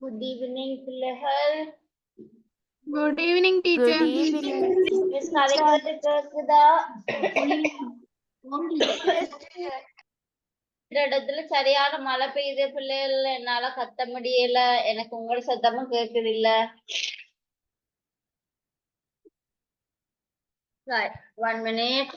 Good evening, பிள்ளைகள். Good evening, teacher. Good evening. Miss கதைக்கிறது கேக்குதா? இந்த இடத்துல சரியான மழை பெய்யுது பிள்ளைகள், என்னால கத்த முடியல. எனக்கு உங்களோட சத்தமும் கேக்குது இல்ல. Right, 1 minute.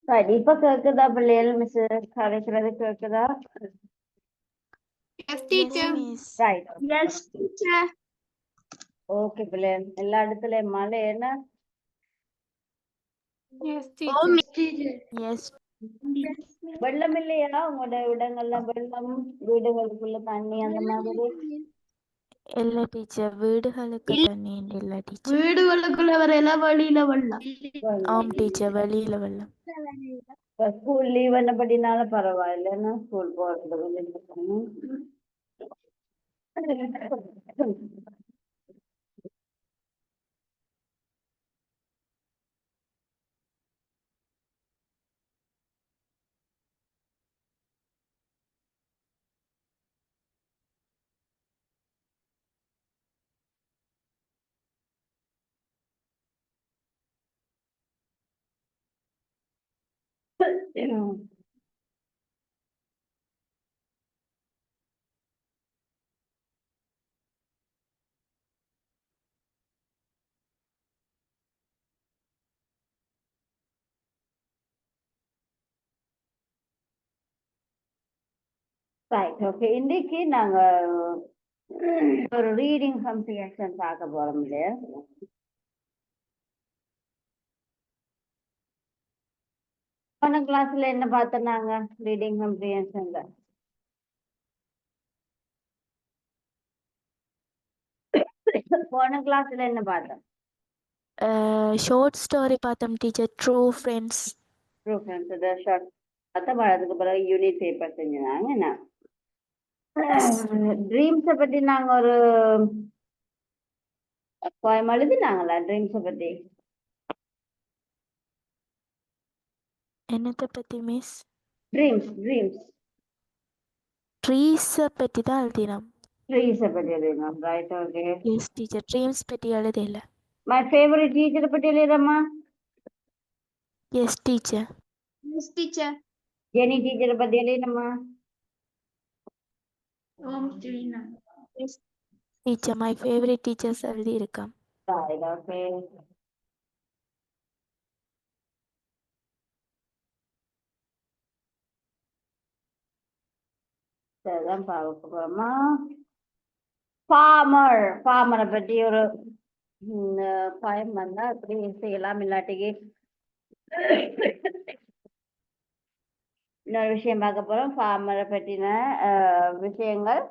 Right, இப்ப கேக்குதா பிள்ளைகள்? மிஸ் கதைக்கிறது கேக்குதா? Yes, teacher. Yes, miss. Right. Yes, teacher. Okay பிள்ளைகள், எல்லா இடத்துலயும் மழை என்ன? Yes, teacher. Yes. வெள்ளம் இல்லையா உங்களோட இடங்கள்ல? வெள்ளம், வீடுகளுக்குள்ள தண்ணி அந்த மாதிரி? இல்ல டீச்சர், வீடுகளுக்கு தண்ணி இல்ல டீச்சர். வீடுகளுக்குள்ள வரையில வழியில வரலாம். ஆம் டீச்சர், வெளியில வெள்ளம். இப்ப ஸ்கூல் லீவ் பண்ணபடினால பரவாயில்லைன்னா ஸ்கூல் போறது ரைட், ஓகே. இன்னைக்கு நாங்க ஒரு ரீடிங் காம்ப்ரிஹென்ஷன் பார்க்க போறோம் இல்லையா? போன கிளாஸ்ல என்ன பார்த்தோம் நாங்க ரீடிங் காம்ப்ரிஹென்ஷன்ல? போன கிளாஸ்ல என்ன பார்த்தோம்? ஷார்ட் ஸ்டோரி பார்த்தோம் teacher, true friends. True friends short பார்த்தோம். அதுக்கு பிறகு யூனிட் பேப்பர் செஞ்சாங்க. என்ன ட்ரீம்ஸை பத்தி நாங்க ஒரு போயம் எழுதினாங்களா? ட்ரீம்ஸை பத்தி என்னத்தை பற்றி மிஸ்? ட்ரீம்ஸ் ட்ரீஸை பற்றி தான் எழுதினோம். ட்ரீஸை பத்தி எழுதினோம். Right, okay. Yes teacher, dreams பற்றி எழுதல. மை ஃபேவரட் டீச்சரை பத்தி எழுதுறம்மா? Yes teacher. Yes, teacher. Jenny டீச்சரை பத்தி எழுதினம்மா? Yes. Teacher, my favourite teachers எழுதி இருக்கான். Right, okay. சரிதான் பார்க்க போறோமா? ஃபார்மரை பற்றி ஒரு பயம் வந்தா அப்படி செய்யலாம். இல்லாட்டிக்கு இன்னொரு விஷயம் பார்க்க போறோம். ஃபார்மரை பற்றின விஷயங்கள்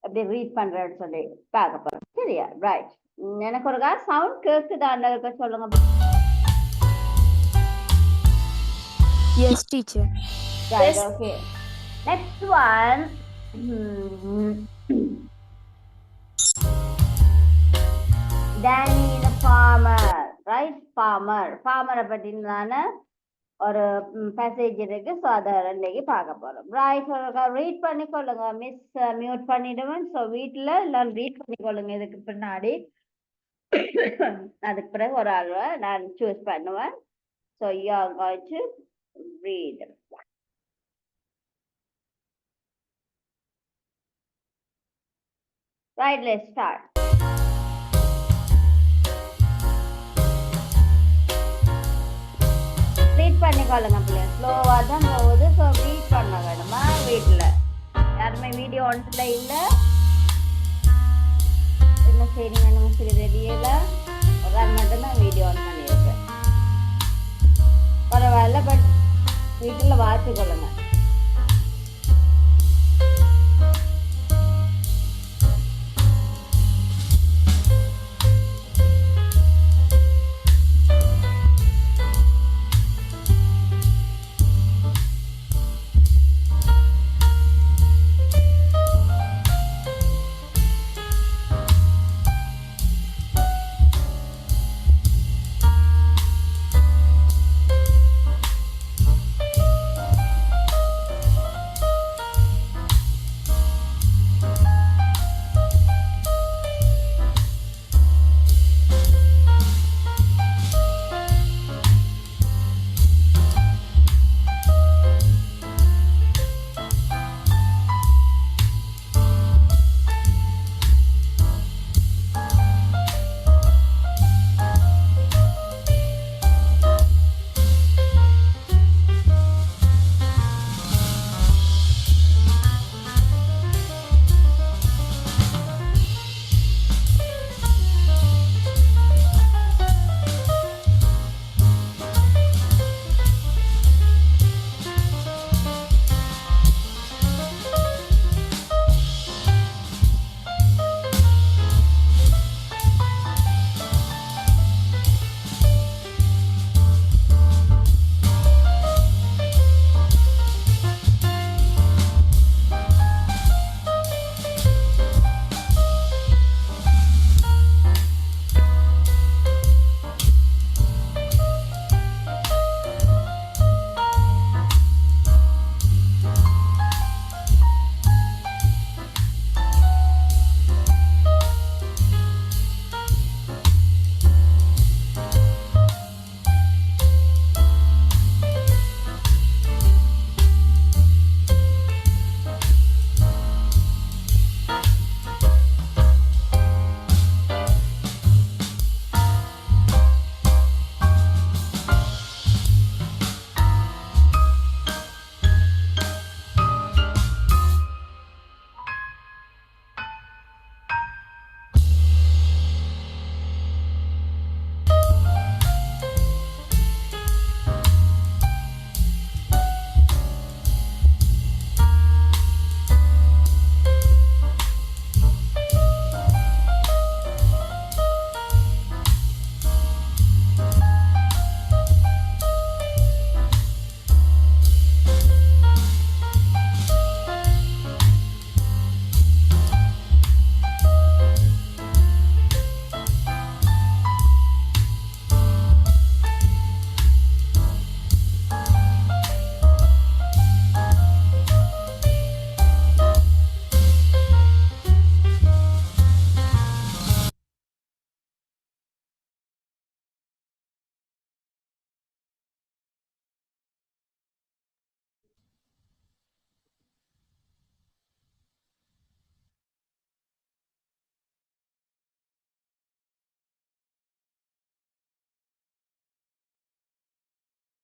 அப்படி ரீட் பண்றேன்னு சொல்லி பார்க்க போறோம். சரியா? ரைட். எனக்கு ஒரு சவுண்ட் கேக்குதாண்டா சொல்லுங்க. Yes teacher. Right, Yes. okay. Next one. Hmm. Danny the farmer, right? Farmer பத்தினான ஒரு பேசேஜ் இருக்கு. ஸோ அதை இன்னைக்கு பார்க்க போறோம். ரைட், ரீட் பண்ணிக்கொள்ளுங்க. மிஸ் மியூட் பண்ணிடுவேன். ஸோ வீட்டில் எல்லாம் ரீட் பண்ணிக்கொள்ளுங்க இதுக்கு பின்னாடி. அதுக்கு பிறகு ஒரு ஆள்வை நான் சூஸ் பண்ணுவேன். So you are going to read. Right, let's start. Read பண்ணிக்கொள்ளுங்க பிள்ளைங்க. ஸ்லோவாக தான் போகுது. ஸோ ரீட் பண்ண வேணுமா வீட்டில்? யாருமே வீடியோ ஒன்றில் இல்லை. என்ன செய்றீங்க? நம்ம சரி ரெடியில் ஒரு ஆள் மட்டும்தான் வீடியோ ஆன் பண்ணியிருக்கேன். பரவாயில்ல, பட் வீட்டில் வாசிக்கொள்ளுங்க.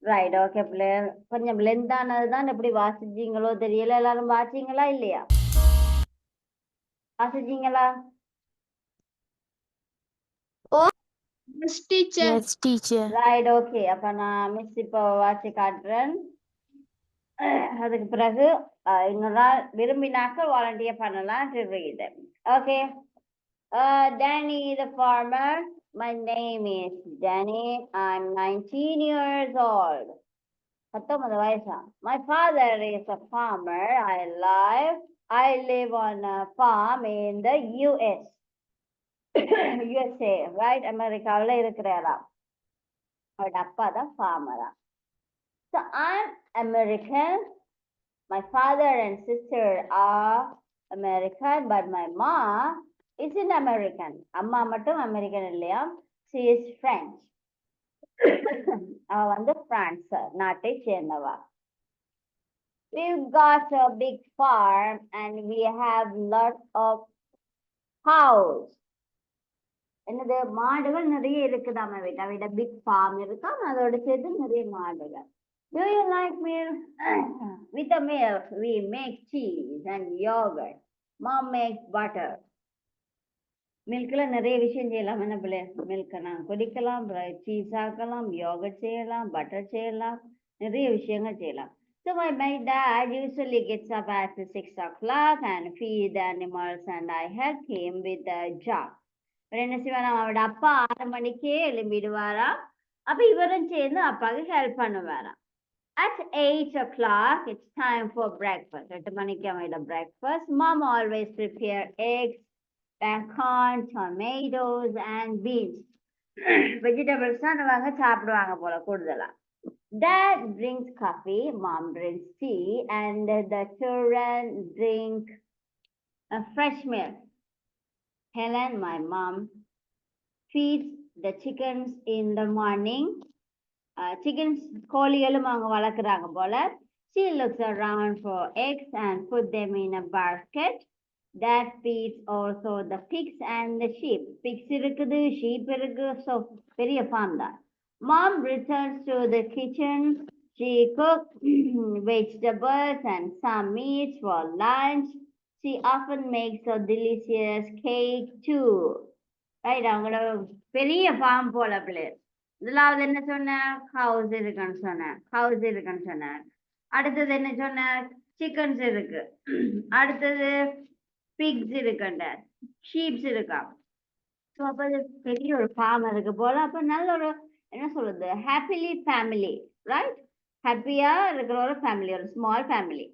ரைட், ஓகே பிள்ளைகள். கொஞ்சம் லென்த் ஆனது தான். எப்படி வாசிச்சீங்களோ தெரியல. எல்லாரும் வாசிங்களா இல்லையா? வாசிச்சீங்களா? Yes, teacher. Yes, teacher. Right, okay. அப்ப நான் மிஸ் இப்போ வாசி காட்டுறேன். அதுக்கு பிறகு இன்னொரு நாள் விரும்பினாக்க வாலண்டியர் பண்ணலாம். Okay. Danny the farmer. My name is Danny. I'm 19 years old. 19 வயசா. My father is a farmer. I live on a farm in the US. USA, right? அமெரிக்காவில் இருக்கிறாரா. அவரோட அப்பா தான் ஃபார்மரா. So I'm American. My father and sister are American, but my mom isn't American. அம்மா மட்டும் American இல்லையா. She is French. அவ வந்து பிரான்ஸ் நாட்டை சேர்ந்தவா. We've got a big farm and we have lots of cows. என்னது மாடுகள் நிறைய இருக்குதாம வீட்டை பிக் ஃபார்ம் இருக்கா, அதோட சேர்த்து நிறைய மாடுகள். Do you like milk? With the milk we make cheese and yogurt. Mom makes butter. மில்க்ல நிறைய விஷயம் செய்யலாம். என்ன பிள்ளை, மில்கை நான் குடிக்கலாம், சீஸ் ஆக்கலாம், யோகட் செய்யலாம், பட்டர் செய்யலாம், நிறைய விஷயங்கள் செய்யலாம். So my dad usually gets up at 6 o'clock and feed the animals and I help him with the job. என்ன செய்வாரா, அவரோட அப்பா 6 மணிக்கே எழும்பிடுவாரா. அப்ப இவரும் சேர்ந்து அப்பாவுக்கு ஹெல்ப் பண்ணுவாரா. At 8 o'clock it's time for breakfast. 8 மணிக்கு அவரோட breakfast. Mom always prepare eggs, corn, tomatoes and beans. Vegetables வாங்க சாப்பிடுவாங்க போல கூடுதலா. Dad drinks coffee, mom drinks tea, and the children drink fresh milk. Helen, my mom, feeds the chickens in the morning. Chickens கோழிகளும் அவங்க வளர்க்குறாங்க போல. She looks around for eggs and put them in a basket. Dad feeds also the pigs and the sheep. Pigs இருக்குது, sheep இருக்கு, so பெரிய farm தான். Mom returns to the kitchen. She cooks vegetables and some meat for lunch. She often makes a delicious cake too. Right, அவங்களோட பெரிய farm போல பிள்ளை. முதலாவது என்ன சொன்ன, ஹவுஸ் இருக்குன்னு சொன்னேன், ஹவுஸ் இருக்குன்னு சொன்னேன். அடுத்தது என்ன சொன்ன, சிக்கன்ஸ் இருக்கு. அடுத்தது பிக்ஸ் இருக்குண்ட, ஷீப்ஸ் இருக்கா. ஸோ அப்போ பெரிய ஒரு ஃபார்ம் இருக்கு போல. அப்போ நல்ல ஒரு என்ன சொல்றது, ஹாப்பிலி ஃபேமிலி, ரைட்? ஹாப்பியா இருக்கிற ஒரு ஃபேமிலி, ஒரு small family.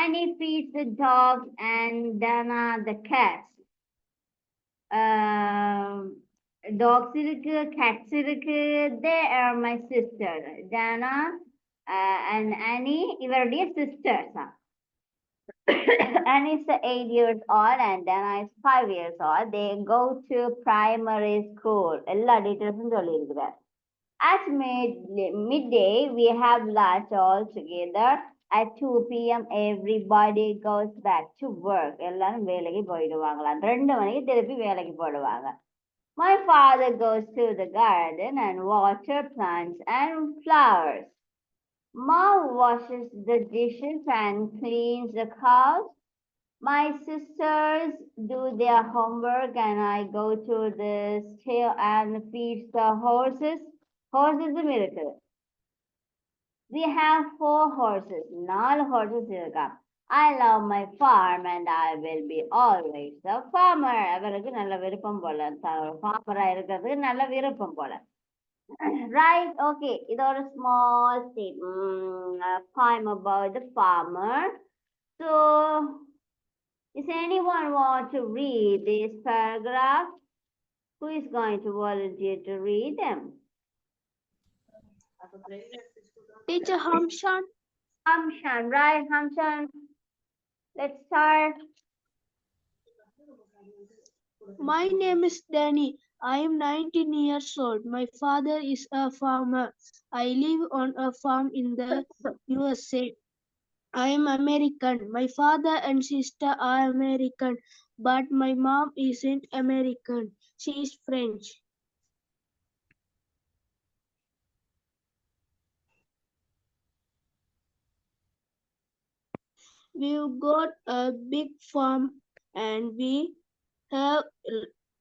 Annie feeds the dogs and Dana the cats. Dogs இருக்கு, cats இருக்கு. They are my sisters. Dana and Annie இவருடைய sisters. Annie is 8 years old and Dana is 5 years old. They go to primary school. எல்லா டீட்டெயில்ஸும் சொல்லியிருக்கிறார். At midday we have lunch all together. At 2 p.m. everybody goes back to work. எல்லாரும் வேலைக்கு போயிடுவாங்களாம். 2 மணிக்கு திருப்பி வேலைக்கு போடுவாங்க. My father goes to the garden and water plants and flowers. Mom washes the dishes and cleans the cows. My sisters do their homework and I go to the stable and feed the horses. Horses இருக்குது. We have 4 horses. 4 horses இருக்கா. I love my farm and I will be always a farmer. அவருக்கு நல்ல விருப்பம் போல, ஃபார்மரா இருக்கிறதுக்கு நல்ல விருப்பம் போல. Right, okay. இது ஒரு small poem about the farmer. So, is anyone want to read this paragraph? Who is going to volunteer to read them? Teacher Hamshan. Hamshan, right? Hamshan, let's start. My name is Danny. I am 19 years old. My father is a farmer. I live on a farm in the USA. I am American. My father and sister are American, but my mom isn't American. She is French. We've got a big farm and we have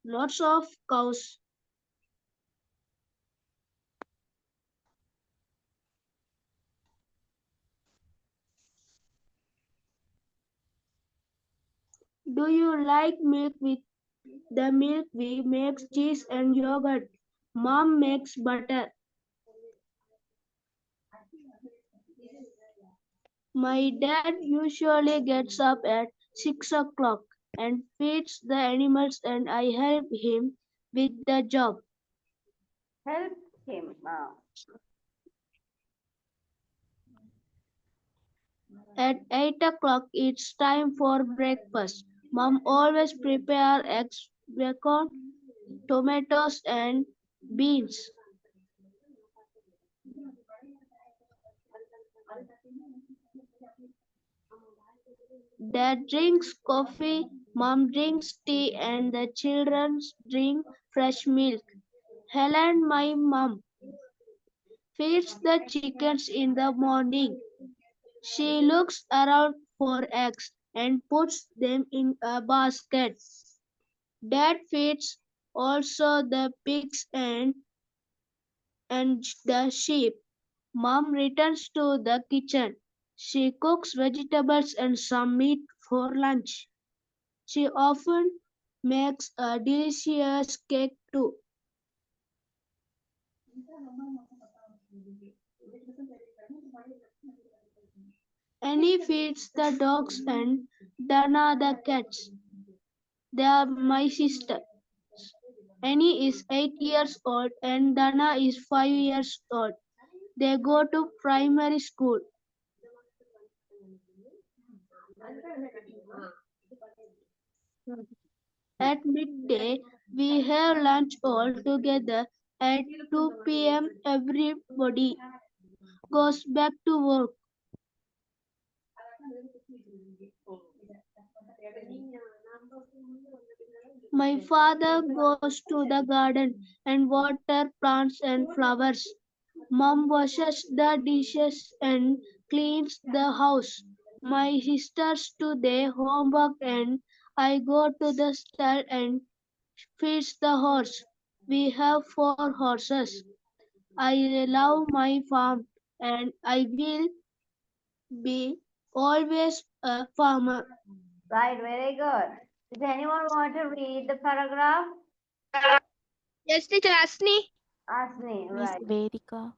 lots of cows. Do you like milk? With the milk we make cheese and yogurt. Mom makes butter. My dad usually gets up at 6 o'clock and feeds the animals, and I help him with the job. Help him. At 8 o'clock, it's time for breakfast. Mom always prepare eggs, bacon, tomatoes, and beans. Dad drinks coffee, mom drinks tea, and the children drink fresh milk. Helen, my mom, feeds the chickens in the morning. She looks around for eggs and puts them in a basket. Dad feeds also the pigs and the sheep. Mom returns to the kitchen. She cooks vegetables and some meat for lunch. She often makes a delicious cake too. Annie feeds the dogs and Dana the cats. They are my sister. Annie is 8 years old and Dana is 5 years old. They go to primary school. At midday, we have lunch all together. At 2 p.m., everybody goes back to work. My father goes to the garden and water plants and flowers. Mom washes the dishes and cleans the house. My sisters do their homework and I go to the stall and feeds the horse. We have 4 horses. I love my farm and I will be always a farmer. Right, very good. Does anyone want to read the paragraph? Yes, teacher Asni. Asni, Miss right. Vedika.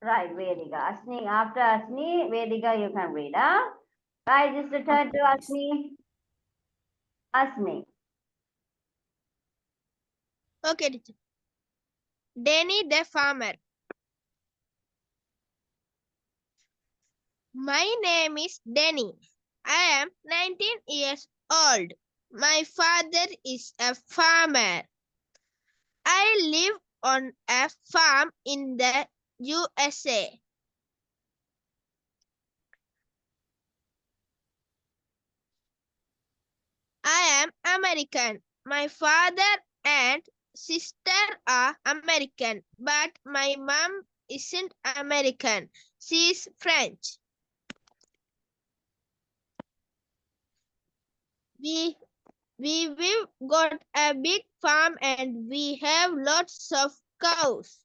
Right, Vedika. Asni, after Asni, Vedika, you can read, huh? Right, just return to Okay, miss. Asni. Asni. Okay, teacher. Danny the farmer. My name is Danny. I am 19 years old. My father is a farmer. I live on a farm in the USA. I am American. My father and sister are American, but my mom isn't American. She's French. We've got a big farm and we have lots of cows.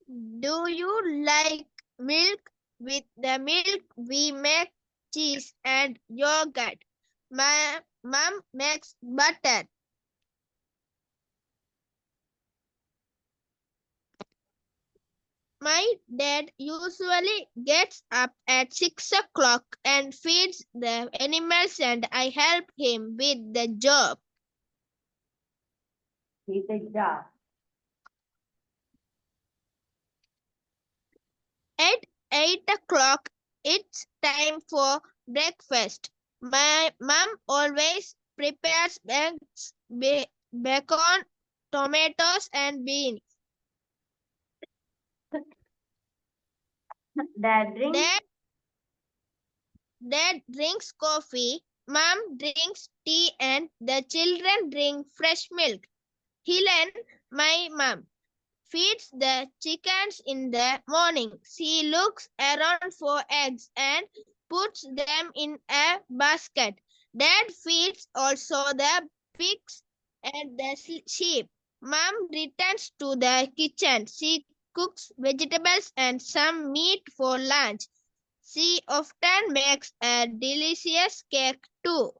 Do you like milk? With the milk, we make cheese and yogurt. My mom makes butter. My dad usually gets up at 6 o'clock and feeds the animals, and I help him with the job. With the job. At 8 o'clock, it's time for breakfast. My mom always prepares eggs, bacon, tomatoes, and beans. Dad drinks. Dad drinks coffee, mom drinks tea, and the children drink fresh milk. Helen, my mom, feeds the chickens in the morning. She looks around for eggs and puts them in a basket. Dad feeds also the pigs and the sheep. Mom returns to the kitchen. She cooks vegetables and some meat for lunch. She often makes a delicious cake too.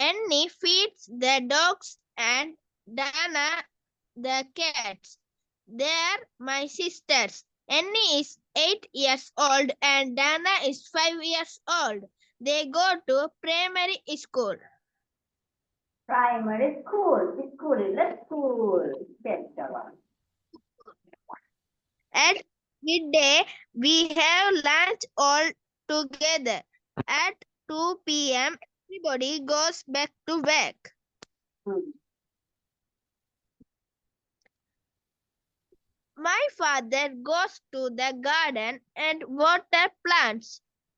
Annie feeds the dogs and Dana the cats. They're my sisters. Annie is 8 years old and Dana is 5 years old. They go to primary school. Primary school. School இல்ல school. கேட்டவா. At midday, we have lunch all together. At 2 p.m., everybody goes back to work. Hmm. My father goes to the garden and water plants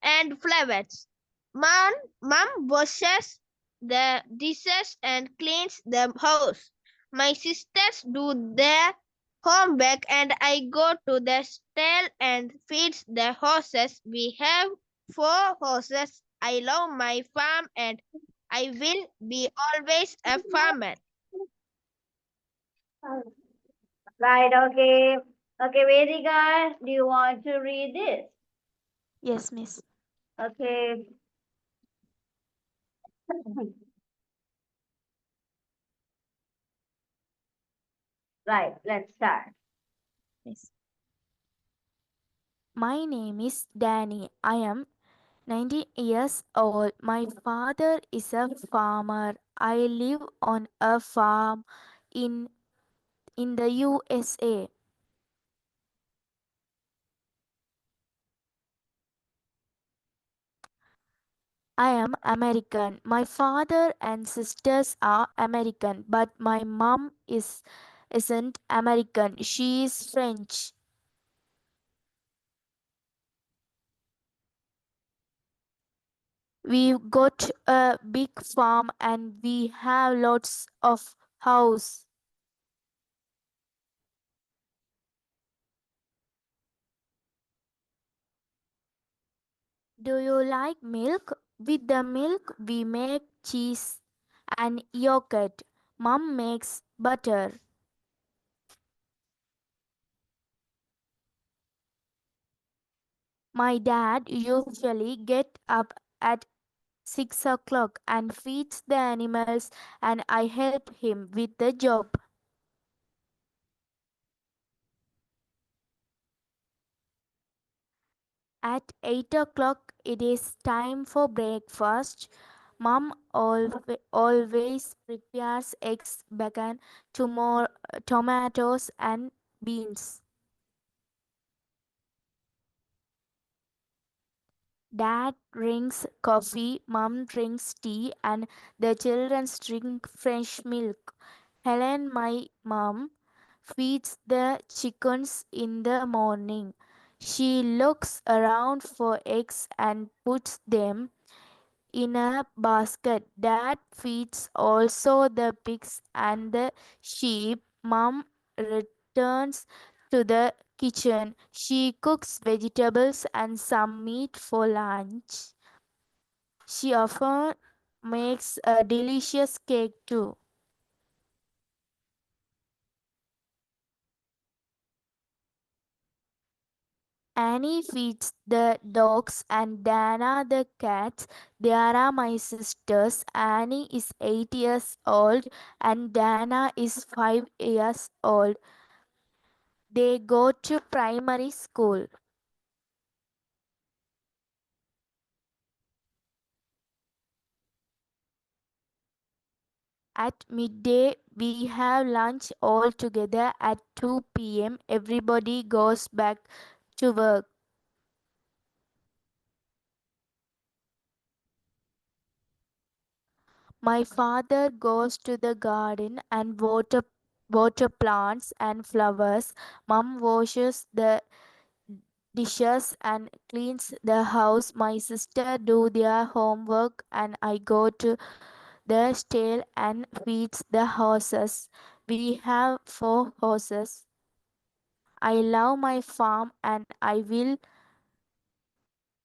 and flowers. Mom washes the dishes and cleans the house. My sisters do their homework and I go to the stall and feed the horses. We have 4 horses. I love my farm and I will be always a farmer. Right, okay. Okay, Vedika, do you want to read this? Yes, miss. Okay. Right, let's start. Yes. My name is Danny. I am 19 years old. My father is a farmer. I live on a farm in the USA. I am American. My father and sisters are American, but my mom isn't American. She is French. We've got a big farm and we have lots of house. Do you like milk? With the milk we make cheese and yogurt. Mom makes butter. My dad usually get up at 6 o'clock and feeds the animals and I help him with the job. At 8 o'clock it is time for breakfast. Mom always prepares eggs, bacon, tomatoes and beans. Dad drinks coffee, mom drinks tea, and the children drink fresh milk. Helen, my mom, feeds the chickens in the morning. She looks around for eggs and puts them in a basket. Dad feeds also the pigs and the sheep. Mom returns to the kitchen. She cooks vegetables and some meat for lunch. She often makes a delicious cake too. Annie feeds the dogs and Dana the cats. They are my sisters. Annie is 8 years old and Dana is 5 years old. They go to primary school. At midday, we have lunch all together. At 2 p.m., everybody goes back to work. My father goes to the garden and water plants and flowers. Mom washes the dishes and cleans the house. My sister do their homework and I go to the stall and feeds the horses. We have 4 horses. I love my farm and I will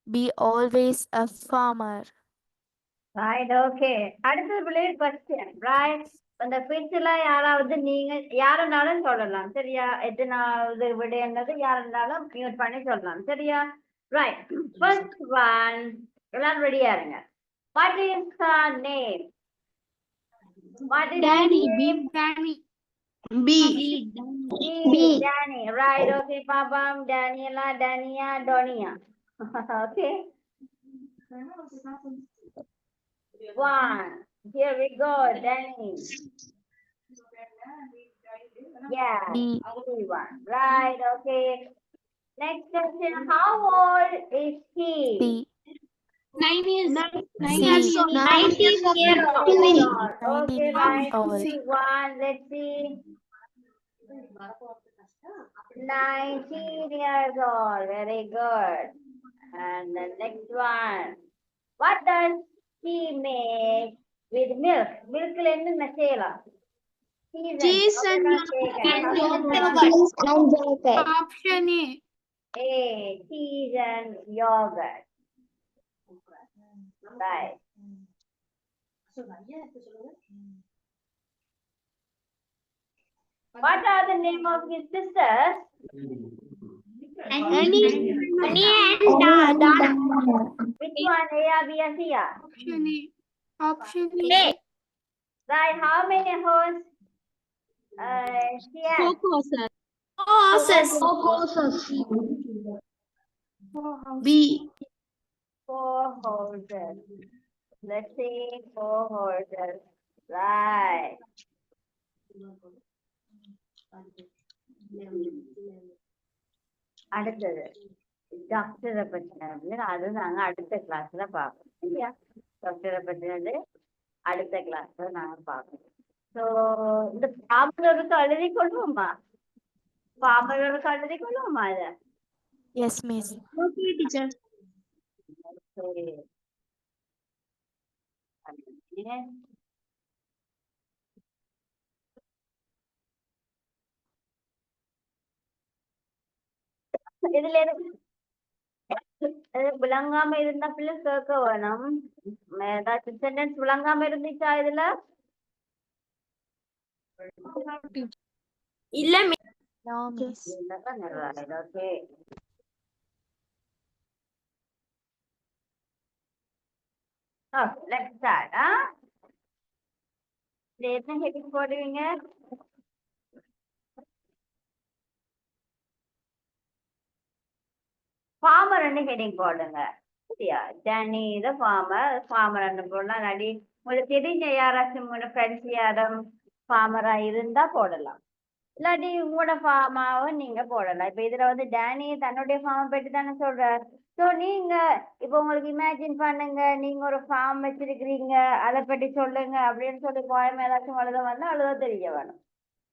be always a farmer. Right, okay. அடுத்தது பிள்ளைகள் question, right? அந்த குவிஸ்ல யாராவது நீங்க யாருனாலும் சொல்லலாம் சரியா? எத்தனாவது விடைன்றது யாருனாலும் மியூட் பண்ணி சொல்லலாம் சரியா? Right. First one, எல்லாரும் ரெடியா இருங்க. What is her name? What is Danny. his name? Danny. B. B. Danny. Right. Okay, Pabam, Daniela, Dania, Donia. Okay. One. Here we go, Danny. Yeah, D. only one. Right. Okay. Next question. How old is he? C. 9 years. C. years old. 19 years old. 19 Okay, years right. old. One. Let's see. 19 years old. Very good. And the next one. What does he make with milk? Milk என்னென்ன செய்யலாம்? Cheese and yogurt. Option A. A. Cheese and yogurt. Right. What are the name of his sisters? Annie. Which one? A or B or C? Option A. Option A. Right. How many horses? She has? B. 4 horses. Let's see. 4 horses. Right. அடுத்தது டாக்டரை பற்றினது அது நாங்க அடுத்த கிளாஸ்ல பார்ப்போம் இல்லையா? டாக்டரை பற்றினது அடுத்த கிளாஸ்ல நாங்க பார்ப்போம். ஸோ இந்த பாமரருக்கு எழுதி கொள்வோமா? பாமரருக்கு எழுதி கொள்வோமா இதை? Yes, miss. Okay, teacher. சரி. இதுல விளங்காம இருந்தா பிள்ளை கேட்க வேணும். ஏதாச்சும் சென்டென்ஸ் விளங்காம இருந்துச்சா இதுல? இல்ல No, miss. Okay. Let's start. என்ன ஹெட்டிங் போடுவீங்க? ஃபார்மர் ஹெட்டிங் போடுங்க. சரியா? ஜனி த ஃபார்மர் போடலாம். இல்லாட்டி உங்களுக்கு தெரிஞ்ச யாராச்சும் உங்களோட ஃப்ரெண்ட்ஸ் யாரும் ஃபார்மரா இருந்தா போடலாம். இல்லாட்டி உங்களோட ஃபார்மாவும் நீங்க போடலாம். இப்ப இதுல வந்து டேனி தன்னுடைய ஃபார்மை பற்றி தானே சொல்றாரு. ஸோ நீங்க இப்ப உங்களுக்கு இமேஜின் பண்ணுங்க, நீங்க ஒரு ஃபார்ம் வச்சிருக்கிறீங்க, அதை பற்றி சொல்லுங்க அப்படின்னு சொல்லி போயம் ஏதாச்சும் எழுத வந்தா எழுத தெரிய வேணும்.